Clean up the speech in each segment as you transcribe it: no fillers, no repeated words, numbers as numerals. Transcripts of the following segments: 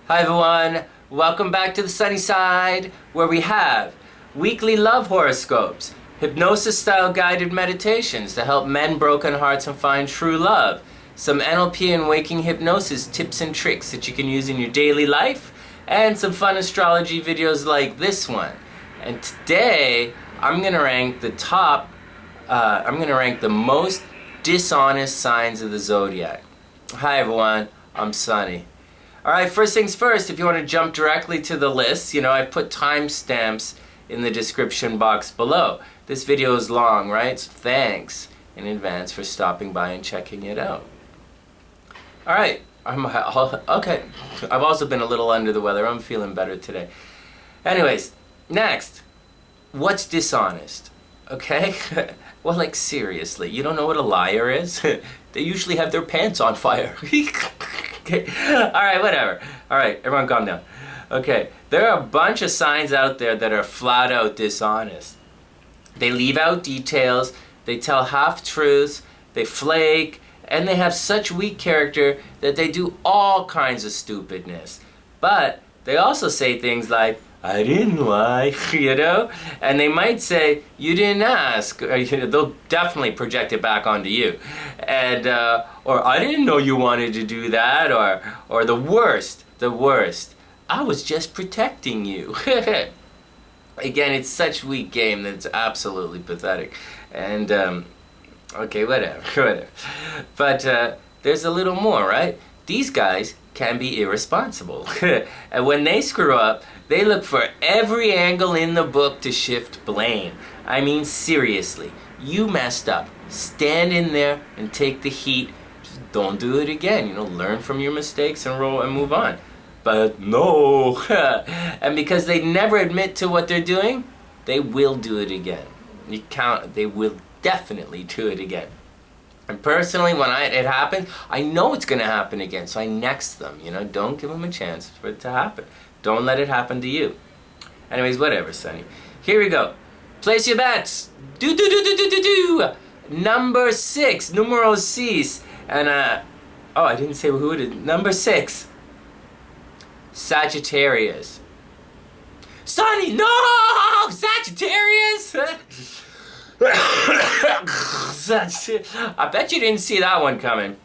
Hi everyone, welcome back to the sunny side, where we have weekly love horoscopes, hypnosis-style guided meditations to help mend broken hearts and find true love, some NLP and waking hypnosis tips and tricks that you can use in your daily life, and some fun astrology videos like this one. And today, I'm gonna rank the most dishonest signs of the Zodiac. Hi everyone, I'm Sonny. Alright, first things first, if you want to jump directly to the list, I've put timestamps in the description box below. This video is long, right? So thanks in advance for stopping by and checking it out. Alright, okay. I've also been a little under the weather. I'm feeling better today. Anyways, next, what's dishonest? Okay? Well, like seriously, you don't know what a liar is? They usually have their pants on fire. Okay. Alright, whatever. Alright, everyone calm down. Okay, there are a bunch of signs out there that are flat out dishonest. They leave out details, they tell half-truths, they flake, and they have such weak character that they do all kinds of stupidness. But they also say things like, I didn't lie, and they might say, you didn't ask. They'll definitely project it back onto you. And, or I didn't know you wanted to do that, or the worst, I was just protecting you. Again, it's such weak game that it's absolutely pathetic. And, okay, whatever. But there's a little more, right? These guys can be irresponsible. And when they screw up, they look for every angle in the book to shift blame. I mean, seriously, you messed up. Stand in there and take the heat. Just don't do it again. Learn from your mistakes and roll and move on. But no. And because they never admit to what they're doing, they will do it again. They will definitely do it again. And personally, when it happens, I know it's going to happen again, so I next them. Don't give them a chance for it to happen. Don't let it happen to you. Anyways, whatever, Sonny. Here we go. Place your bets. Do. Number 6, numero 6. And, oh, I didn't say who it is. Number 6. Sagittarius. Sonny, no! Sagittarius! I bet you didn't see that one coming.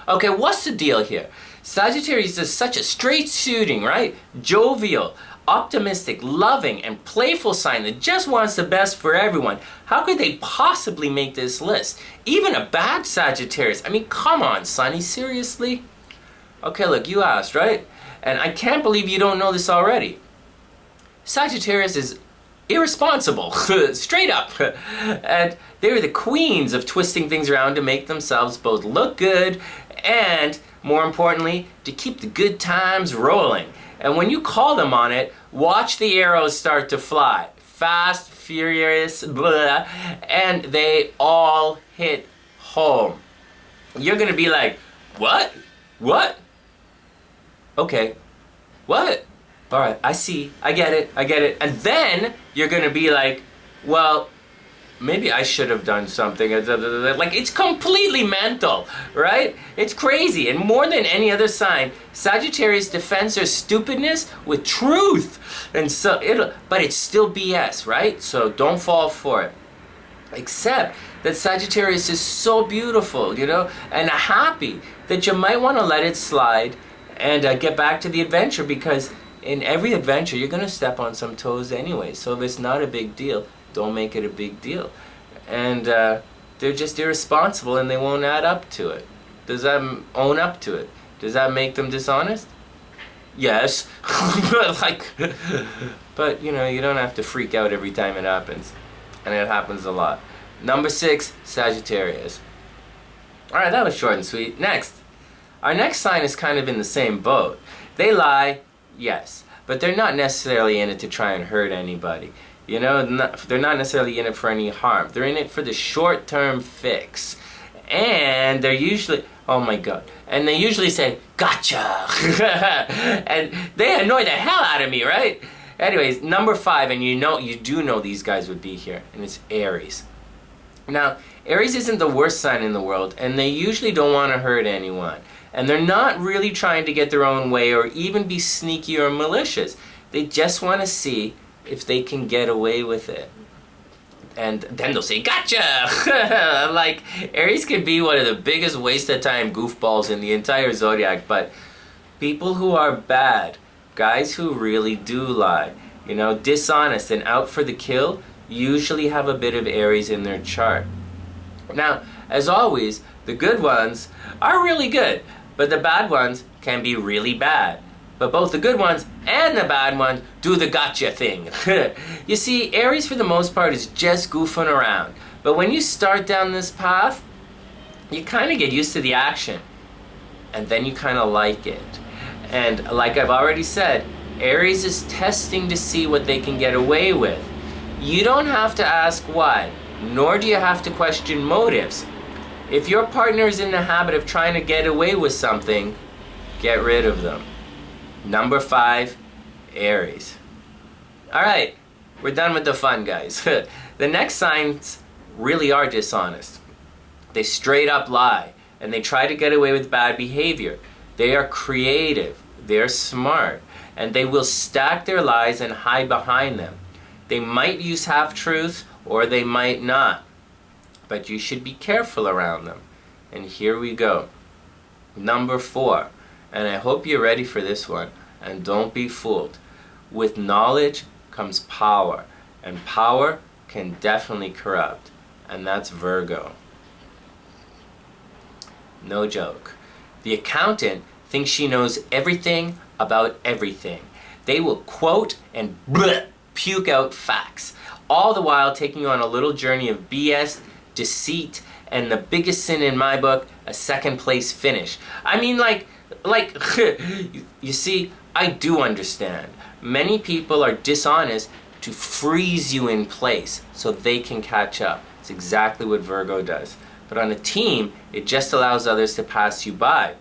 Okay, what's the deal here? Sagittarius is such a straight shooting, right? Jovial, optimistic, loving, and playful sign that just wants the best for everyone. How could they possibly make this list? Even a bad Sagittarius. I mean, come on, Sonny, seriously? Okay, look, you asked, right? And I can't believe you don't know this already. Sagittarius is irresponsible, straight up. And they're the queens of twisting things around to make themselves both look good and, more importantly, to keep the good times rolling. And when you call them on it, watch the arrows start to fly. Fast, furious, blah, and they all hit home. You're gonna be like, what? What? Okay, what? Alright, I see, I get it. And then you're gonna be like, well, maybe I should have done something. Like, it's completely mental, right? It's crazy. And more than any other sign, Sagittarius defends their stupidness with truth. And so but it's still BS, right? So don't fall for it. Except that Sagittarius is so beautiful, and happy that you might want to let it slide and get back to the adventure, because in every adventure, you're going to step on some toes anyway. So if it's not a big deal, don't make it a big deal. And they're just irresponsible and they won't add up to it. Does that own up to it? Does that make them dishonest? Yes. But, you don't have to freak out every time it happens. And it happens a lot. Number 6, Sagittarius. Alright, that was short and sweet. Next. Our next sign is kind of in the same boat. They lie. Yes, but they're not necessarily in it to try and hurt anybody. They're not necessarily in it for any harm. They're in it for the short-term fix. And they're usually, oh my God, and they usually say, gotcha! And they annoy the hell out of me, right? Anyways, number 5, and you do know these guys would be here, and it's Aries. Now, Aries isn't the worst sign in the world, and they usually don't want to hurt anyone. And they're not really trying to get their own way or even be sneaky or malicious. They just want to see if they can get away with it. And then they'll say, gotcha! Like, Aries can be one of the biggest waste of time goofballs in the entire zodiac, but people who are bad, guys who really do lie, you know, dishonest and out for the kill, usually have a bit of Aries in their chart. Now, as always, the good ones are really good, but the bad ones can be really bad. But both the good ones and the bad ones do the gotcha thing. You see, Aries for the most part is just goofing around. But when you start down this path, you kind of get used to the action. And then you kind of like it. And like I've already said, Aries is testing to see what they can get away with. You don't have to ask why, nor do you have to question motives. If your partner is in the habit of trying to get away with something, get rid of them. Number 5, Aries. Alright, we're done with the fun, guys. The next signs really are dishonest. They straight up lie, and they try to get away with bad behavior. They are creative, they're smart, and they will stack their lies and hide behind them. They might use half-truths, or they might not. But you should be careful around them. And here we go. Number 4. And I hope you're ready for this one. And don't be fooled. With knowledge comes power. And power can definitely corrupt. And that's Virgo. No joke. The accountant thinks she knows everything about everything. They will quote and puke out facts, all the while taking on a little journey of BS, deceit, and the biggest sin in my book, a second place finish. I mean, like, you see, I do understand. Many people are dishonest to freeze you in place so they can catch up. It's exactly what Virgo does. But on a team, it just allows others to pass you by.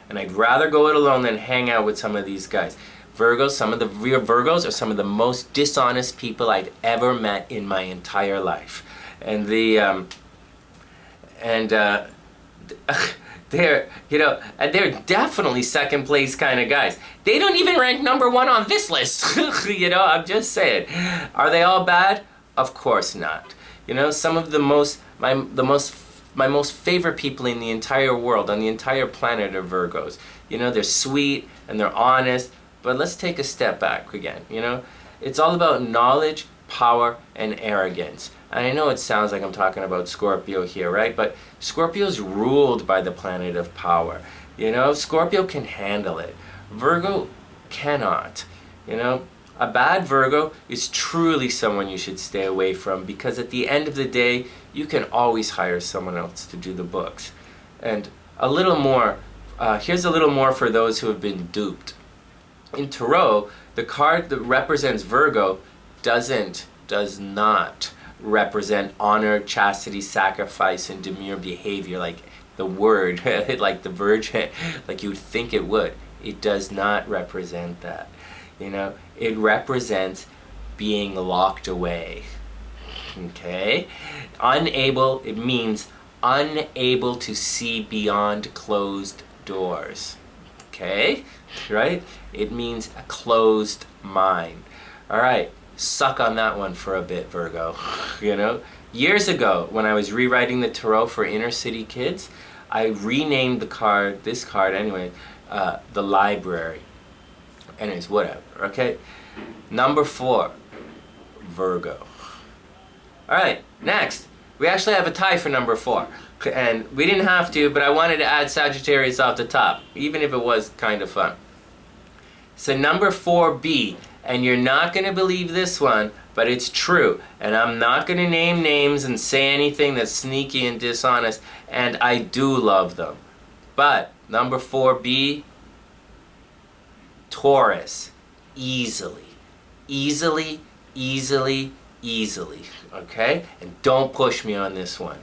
And I'd rather go it alone than hang out with some of these guys. Some of the Virgos are some of the most dishonest people I've ever met in my entire life. And they're definitely second place kind of guys. They don't even rank number 1 on this list. I'm just saying. Are they all bad? Of course not. Some of my most favorite people in the entire world, on the entire planet, are Virgos. They're sweet and they're honest. But let's take a step back again. It's all about knowledge, power, and arrogance. And I know it sounds like I'm talking about Scorpio here, right? But Scorpio's ruled by the planet of power. Scorpio can handle it. Virgo cannot. A bad Virgo is truly someone you should stay away from, because at the end of the day, you can always hire someone else to do the books. And a little more, here's a little more for those who have been duped. In Tarot, the card that represents Virgo does not represent honor, chastity, sacrifice, and demure behavior like the word, like the Virgin, like you would think it would. It does not represent that. It represents being locked away. Okay? It means unable to see beyond closed doors. Okay? Right? It means a closed mind. Alright, suck on that one for a bit, Virgo. Years ago, when I was rewriting the Tarot for inner city kids, I renamed this card anyway, the Library. Anyways, whatever, okay? Number 4, Virgo. Alright, next. We actually have a tie for number 4. And we didn't have to, but I wanted to add Sagittarius off the top, even if it was kind of fun. So number 4B, and you're not going to believe this one, but it's true. And I'm not going to name names and say anything that's sneaky and dishonest, and I do love them. But number 4B, Taurus. Easily. Okay? And don't push me on this one.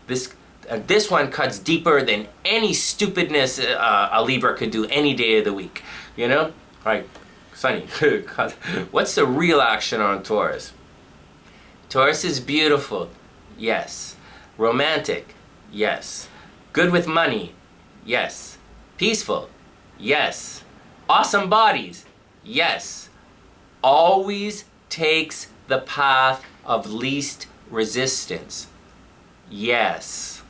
This one cuts deeper than any stupidness a Libra could do any day of the week. Alright, Sonny, what's the real action on Taurus? Taurus is beautiful. Yes. Romantic. Yes. Good with money. Yes. Peaceful. Yes. Awesome bodies. Yes. Always takes the path of least resistance. Yes.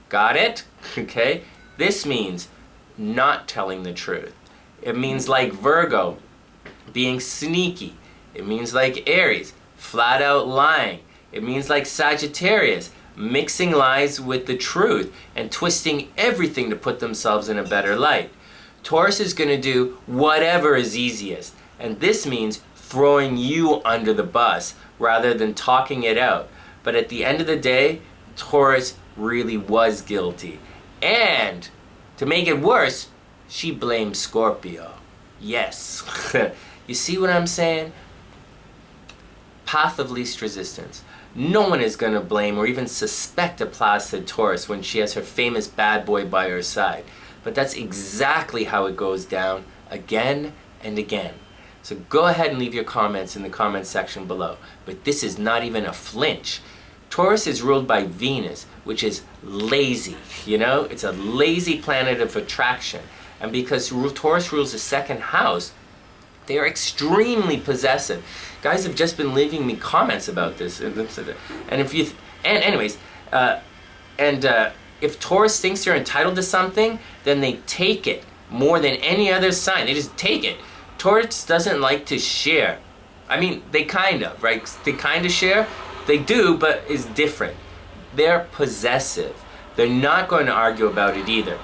Got it? Okay? This means not telling the truth. It means like Virgo, being sneaky. It means like Aries, flat out lying. It means like Sagittarius, mixing lies with the truth and twisting everything to put themselves in a better light. Taurus is going to do whatever is easiest. And this means throwing you under the bus rather than talking it out. But at the end of the day, Taurus really was guilty. And to make it worse, she blamed Scorpio. Yes. You see what I'm saying? Path of least resistance. No one is going to blame or even suspect a placid Taurus when she has her famous bad boy by her side. But that's exactly how it goes down again and again. So go ahead and leave your comments in the comment section below. But this is not even a flinch. Taurus is ruled by Venus, which is lazy, you know? It's a lazy planet of attraction. And because Taurus rules the second house, they are extremely possessive. Guys have just been leaving me comments about this. And if Taurus thinks they're entitled to something, then they take it more than any other sign. They just take it. Taurus doesn't like to share. I mean, they kind of, right? They kind of share. They do, but it's different. They're possessive. They're not going to argue about it either.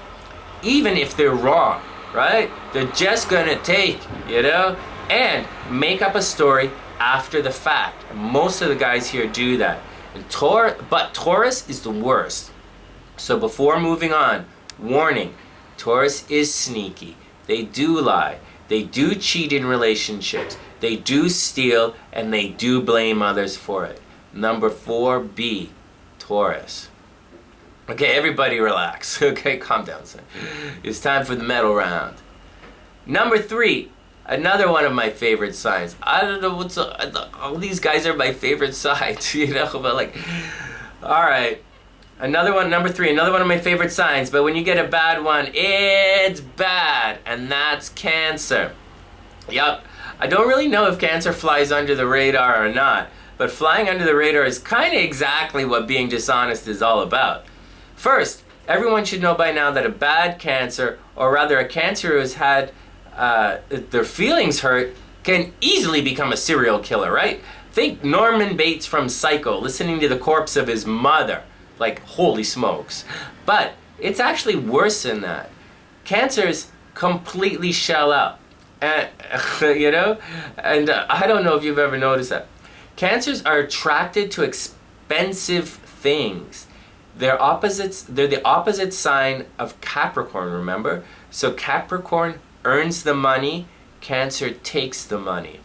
Even if they're wrong, right? They're just going to take, you know, and make up a story after the fact. And most of the guys here do that. But Taurus is the worst. So before moving on, warning, Taurus is sneaky. They do lie. They do cheat in relationships. They do steal, and they do blame others for it. Number 4B, Taurus. Okay, everybody relax. Okay, calm down, son. It's time for the medal round. Number 3, another one of my favorite signs. I don't know what's all these guys are my favorite signs, you know, but like, all right. Another one, number 3, another one of my favorite signs, but when you get a bad one, it's bad, and that's Cancer. Yup, I don't really know if Cancer flies under the radar or not, but flying under the radar is kind of exactly what being dishonest is all about. First, everyone should know by now that a bad Cancer, or rather a Cancer who has had their feelings hurt, can easily become a serial killer, right? Think Norman Bates from Psycho, listening to the corpse of his mother. Like, holy smokes. But it's actually worse than that. Cancers completely shell out. You know? And I don't know if you've ever noticed that. Cancers are attracted to expensive things. They're the opposite sign of Capricorn, remember? So Capricorn earns the money, Cancer takes the money.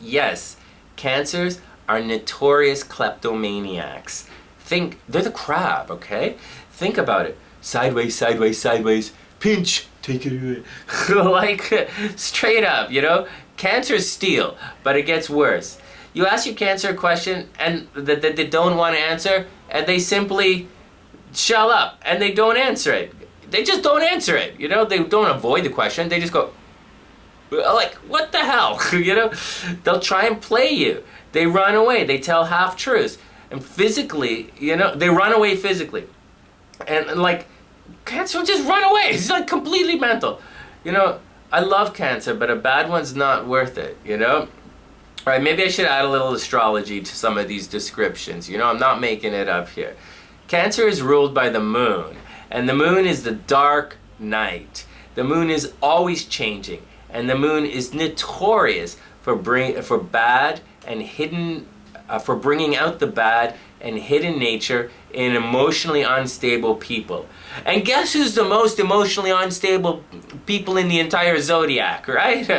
Yes, Cancers are notorious kleptomaniacs. They're the crab, okay? Think about it. Sideways, sideways, sideways, pinch, take it away. Like, straight up, you know? Cancers steal, but it gets worse. You ask your Cancer a question and that they don't want to answer, and they simply shell up, and they don't answer it. They just don't answer it, you know? They don't avoid the question, they just go, like, what the hell, you know? They'll try and play you. They run away, they tell half-truths. And physically, you know, they run away physically. And like, Cancer will just run away. It's like completely mental. You know, I love Cancer, but a bad one's not worth it, you know? All right, maybe I should add a little astrology to some of these descriptions. You know, I'm not making it up here. Cancer is ruled by the moon. And the moon is the dark night. The moon is always changing. And the moon is notorious for bad and hidden for bringing out the bad and hidden nature in emotionally unstable people. And guess who's the most emotionally unstable people in the entire Zodiac, right?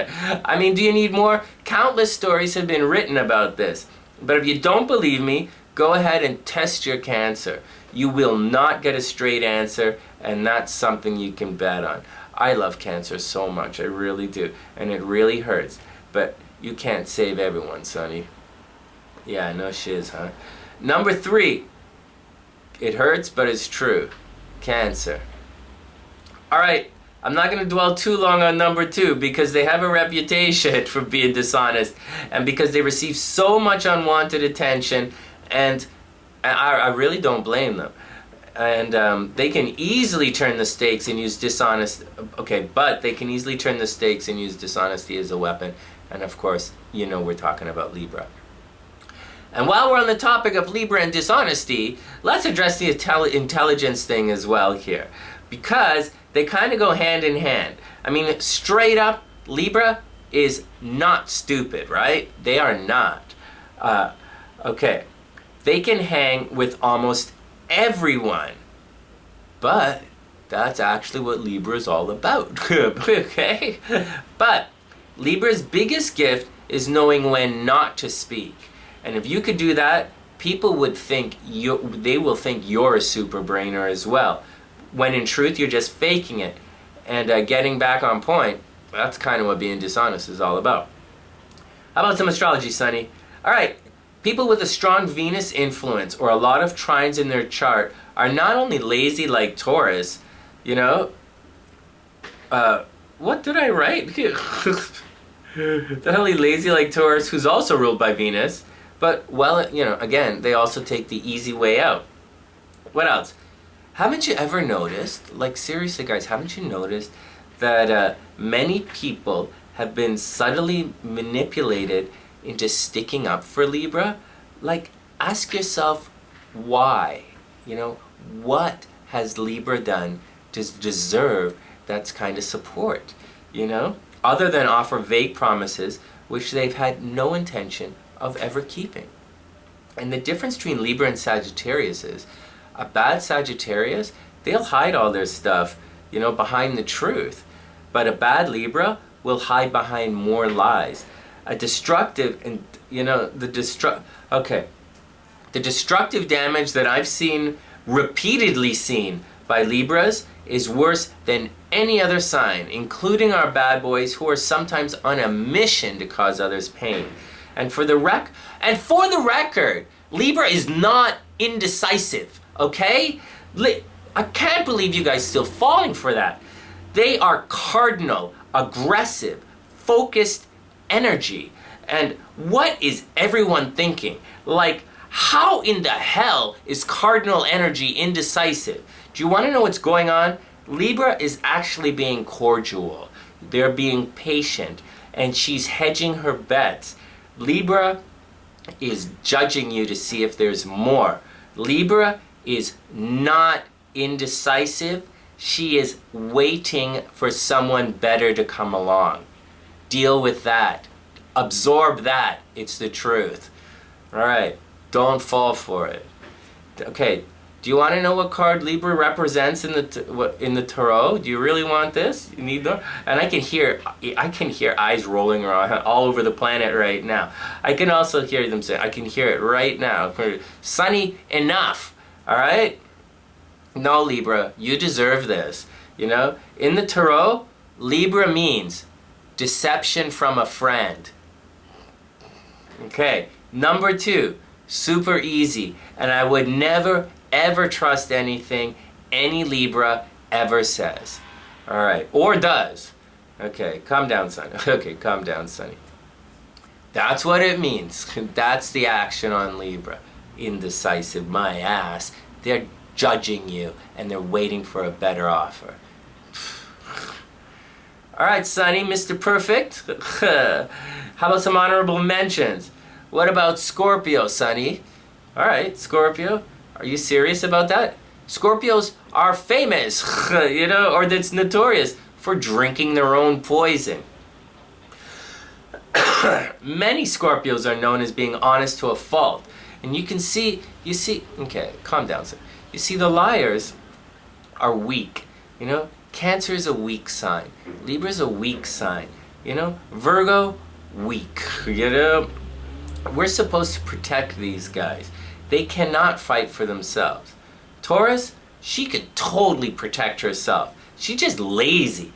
I mean, do you need more? Countless stories have been written about this. But if you don't believe me, go ahead and test your Cancer. You will not get a straight answer, and that's something you can bet on. I love Cancer so much, I really do. And it really hurts. But you can't save everyone, Sonny. Yeah, no shiz, huh? Number 3. It hurts, but it's true. Cancer. All right, I'm not going to dwell too long on number 2 because they have a reputation for being dishonest and because they receive so much unwanted attention, and I really don't blame them. And they can easily turn the stakes and use but they can easily turn the stakes and use dishonesty as a weapon. And of course, we're talking about Libra. And while we're on the topic of Libra and dishonesty, let's address the intelligence thing as well here, because they kind of go hand in hand. I mean, straight up, Libra is not stupid, right? They are not. Okay. They can hang with almost everyone, but that's actually what Libra is all about. Okay? But Libra's biggest gift is knowing when not to speak. And if you could do that, people would think they will think you're a super brainer as well, when in truth you're just faking it. And getting back on point, that's kind of what being dishonest is all about. How about some astrology, Sonny? All right, people with a strong Venus influence or a lot of trines in their chart are not only lazy like Taurus, what did I write? Not only lazy like Taurus, who's also ruled by Venus, but, again, they also take the easy way out. What else? Haven't you ever noticed, like seriously guys, haven't you noticed that many people have been subtly manipulated into sticking up for Libra? Like, ask yourself why. What has Libra done to deserve that kind of support? Other than offer vague promises which they've had no intention of ever keeping. And the difference between Libra and Sagittarius is, a bad Sagittarius, they'll hide all their stuff, behind the truth. But a bad Libra will hide behind more lies. A destructive, and the destructive damage that I've repeatedly seen by Libras is worse than any other sign, including our bad boys who are sometimes on a mission to cause others pain. And for the record, Libra is not indecisive, okay? I can't believe you guys still falling for that. They are cardinal, aggressive, focused energy. And what is everyone thinking? Like, how in the hell is cardinal energy indecisive? Do you want to know what's going on? Libra is actually being cordial. They're being patient. And she's hedging her bets. Libra is judging you to see if there's more. Libra is not indecisive. She is waiting for someone better to come along. Deal with that. Absorb that. It's the truth. All right. Don't fall for it. Okay. Do you want to know what card Libra represents in the tarot? Do you really want this? You need them? And I can hear eyes rolling around all over the planet right now. I can also hear them say, I can hear it right now. Sonny, enough. All right? No, Libra, you deserve this. In the tarot, Libra means deception from a friend. Okay. Number 2, super easy. And I would never ever trust anything any Libra ever says. All right. Or does. Okay. Calm down, Sonny. Okay. Calm down, Sonny. That's what it means. That's the action on Libra. Indecisive, my ass. They're judging you and they're waiting for a better offer. All right, Sonny, Mr. Perfect. How about some honorable mentions? What about Scorpio, Sonny? All right, Scorpio. Are you serious about that? Scorpios are famous, or that's notorious for drinking their own poison. Many Scorpios are known as being honest to a fault. And you see, okay, calm down, sir. You see, the liars are weak, Cancer is a weak sign. Libra is a weak sign, Virgo, weak, We're supposed to protect these guys. They cannot fight for themselves. Taurus, she could totally protect herself. She's just lazy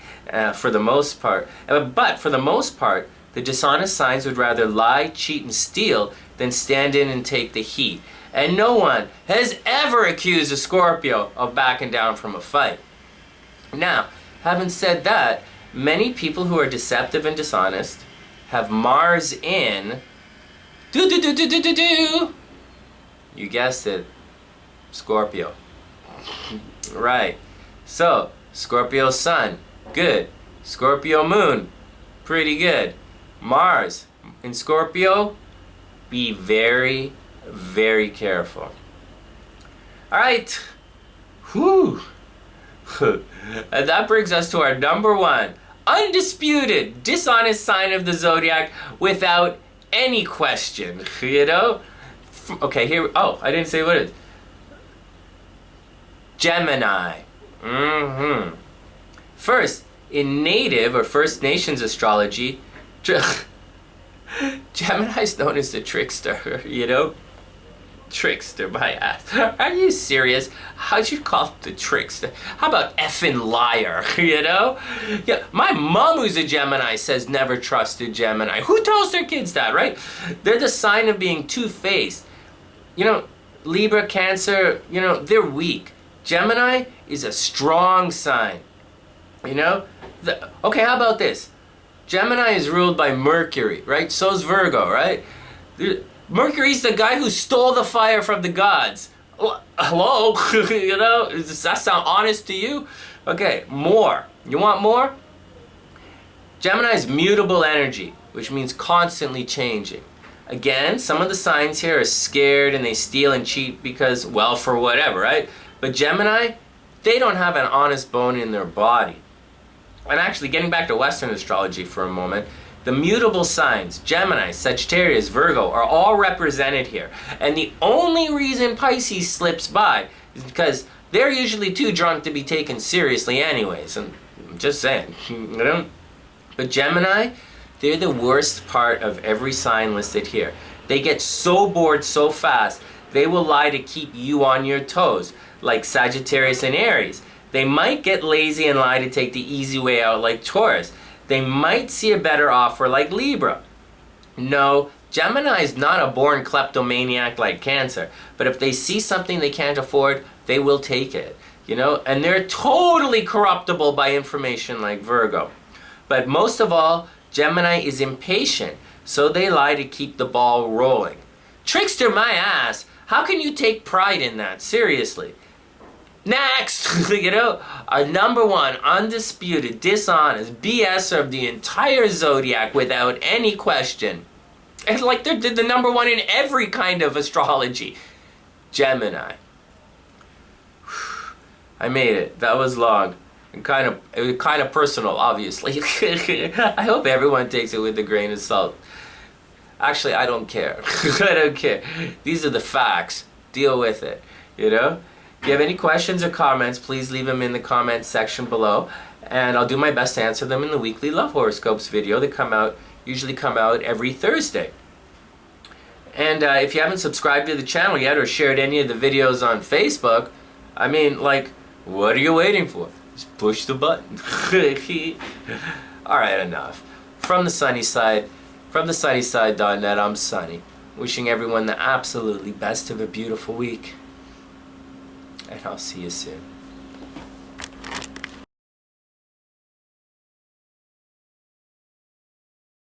for the most part. But for the most part, the dishonest signs would rather lie, cheat, and steal than stand in and take the heat. And no one has ever accused a Scorpio of backing down from a fight. Now, Having said that, many people who are deceptive and dishonest have Mars in... You guessed it. Scorpio. Right. So, Scorpio Sun, good. Scorpio Moon, pretty good. Mars in Scorpio, be very, very careful. Alright. Whew. And that brings us to our number one, undisputed, dishonest sign of the zodiac without any question. You know? Okay, here, oh, I didn't say what it is. Gemini. First, in Native or First Nations astrology, Gemini is known as the trickster, you know? Trickster, my ass. Are you serious? How'd you call it the trickster? How about effing liar, you know? Yeah, my mom, who's a Gemini, says never trust a Gemini. Who tells their kids that, right? They're the sign of being two-faced. You know, Libra, Cancer, you know, they're weak. Gemini is a strong sign, you know? Okay, how about this? Gemini is ruled by Mercury, right? So's Virgo, right? Mercury's the guy who stole the fire from the gods. Hello? You know, does that sound honest to you? Okay, more. You want more? Gemini's mutable energy, which means constantly changing. Again, some of the signs here are scared and they steal and cheat because, well, for whatever, right? But Gemini, they don't have an honest bone in their body. And actually, getting back to Western astrology for a moment, the mutable signs, Gemini, Sagittarius, Virgo, are all represented here. And the only reason Pisces slips by is because they're usually too drunk to be taken seriously anyways. And I'm just saying, you know? But Gemini, they're the worst part of every sign listed here. They get so bored so fast, they will lie to keep you on your toes, like Sagittarius and Aries. They might get lazy and lie to take the easy way out like Taurus. They might see a better offer like Libra. No, Gemini is not a born kleptomaniac like Cancer, but if they see something they can't afford, they will take it, you know? And they're totally corruptible by information like Virgo. But most of all, Gemini is impatient, so they lie to keep the ball rolling. Trickster, my ass! How can you take pride in that? Seriously. Next, you know, our number one undisputed, dishonest BS of the entire zodiac without any question. It's like they're the number one in every kind of astrology. Gemini. I made it. That was long. And it was kind of personal, obviously. I hope everyone takes it with a grain of salt. Actually, I don't care. I don't care. These are the facts. Deal with it, you know? If you have any questions or comments, please leave them in the comments section below, and I'll do my best to answer them in the weekly love horoscopes video that usually come out every Thursday. And if you haven't subscribed to the channel yet or shared any of the videos on Facebook, I mean, like, what are you waiting for? Just push the button. Alright, enough. From the sunny side, from the sunnyside.net, I'm Sonny. Wishing everyone the absolutely best of a beautiful week. And I'll see you soon.